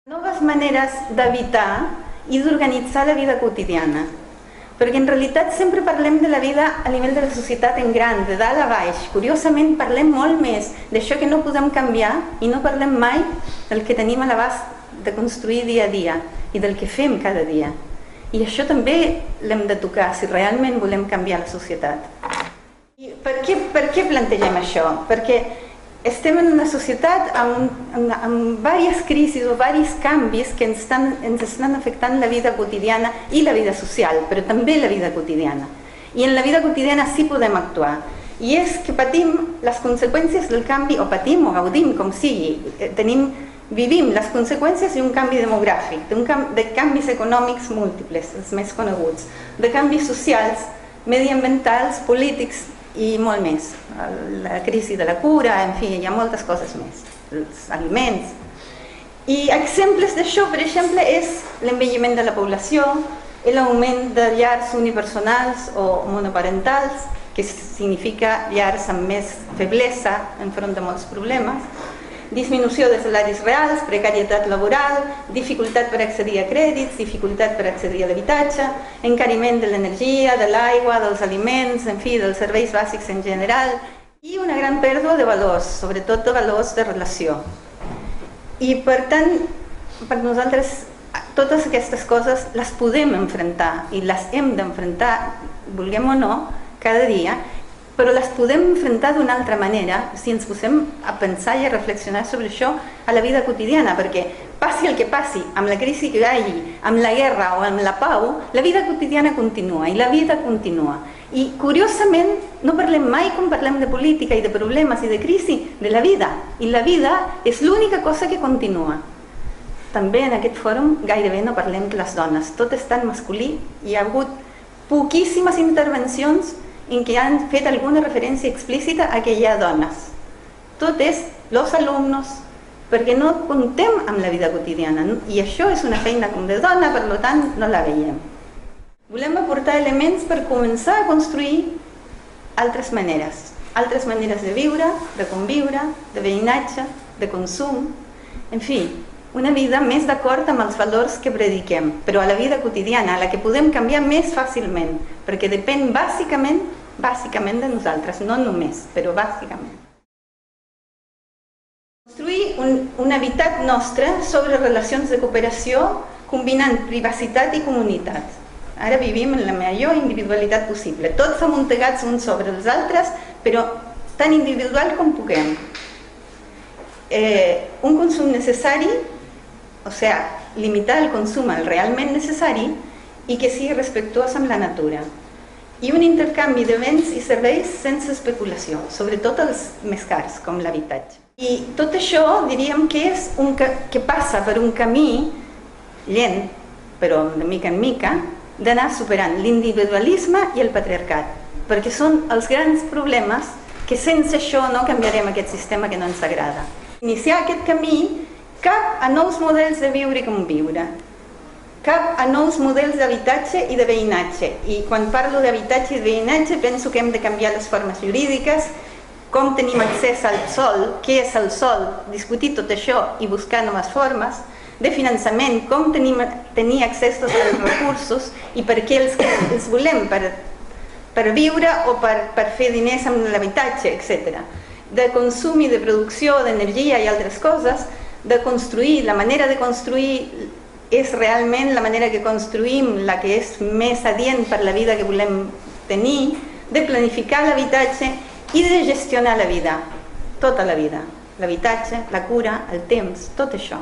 Noves maneres d'evitar i d'organitzar la vida quotidiana. Perquè en realitat sempre parlem de la vida a nivell de la societat en gran, de dalt a baix. Curiosament parlem molt més d'això que no podem canviar i no parlem mai del que tenim a l'abast de construir dia a dia i del que fem cada dia. I això també l'hem de tocar si realment volem canviar la societat. I per què plantegem això? Perquè estem en una societat amb diverses crisis o diversos canvis que ens estan afectant la vida quotidiana i la vida social, però també la vida quotidiana. I en la vida quotidiana sí podem actuar. I és que patim les conseqüències del canvi, o patim o gaudim, com sigui. Vivim les conseqüències d'un canvi demogràfic, de canvis econòmics múltiples, els més coneguts, de canvis socials, mediambientals, polítics, i molt més. La crisi de la cura, en fi, hi ha moltes coses més. Els aliments. I exemples d'això, per exemple, és l'envelliment de la població, l'augment de llars unipersonals o monoparentals, que significa llars amb més feblesa enfront de molts problemes, disminució de salaris reals, precarietat laboral, dificultat per accedir a crèdits, dificultat per accedir a l'habitatge, encariment de l'energia, de l'aigua, dels aliments, en fi, dels serveis bàsics en general, i una gran pèrdua de valors, sobretot de valors de relació. I per tant, per nosaltres, totes aquestes coses les podem enfrontar i les hem d'enfrontar, vulguem o no, cada dia, però les podem enfrontar d'una altra manera si ens posem a pensar i a reflexionar sobre això a la vida quotidiana, perquè passi el que passi, amb la crisi que hi hagi, amb la guerra o amb la pau, la vida quotidiana continua i la vida continua. I curiosament no parlem mai quan parlem de política i de problemes i de crisi, de la vida. I la vida és l'única cosa que continua. També en aquest fòrum gairebé no parlem de les dones, tot és tan masculí, hi ha hagut poquíssimes intervencions en què han fet alguna referència explícita a que hi ha dones. Tot és els alumnes, perquè no comptem amb la vida quotidiana, i això és una feina com de dona, per tant no la veiem. Volem aportar elements per començar a construir altres maneres de viure, de conviure, de veïnatge, de consum, en fi, una vida més d'acord amb els valors que prediquem, però a la vida quotidiana, a la que podem canviar més fàcilment, perquè depèn bàsicament de nosaltres, no només, però bàsicament. Construir un habitat nostre sobre relacions de cooperació combinant privacitat i comunitat. Ara vivim en la major individualitat possible, tots amuntegats uns sobre els altres, però tan individual com puguem. Un consum necessari, o sigui, limitar el consum al realment necessari i que sigui respectuós amb la natura. I un intercanvi de béns i serveis sense especulació, sobretot els més cars, com l'habitatge. I tot això diríem que passa per un camí lent, però de mica en mica, d'anar superant l'individualisme i el patriarcat, perquè són els grans problemes que sense això no canviarem aquest sistema que no ens agrada. Iniciar aquest camí cap a nous models de viure i conviure, cap a nous models d'habitatge i de veïnatge. I quan parlo d'habitatge i de veïnatge penso que hem de canviar les formes jurídiques, com tenim accés al sòl, què és el sòl, discutir tot això i buscar noves formes, de finançament, com tenir accés als recursos i per què els volem, per viure o per fer diners amb l'habitatge, etc. De consum i de producció d'energia i altres coses, de construir, la manera de construir és realment la manera que construïm, la que és més adient per la vida que volem tenir, de planificar l'habitatge i de gestionar la vida, tota la vida, l'habitatge, la cura, el temps, tot això.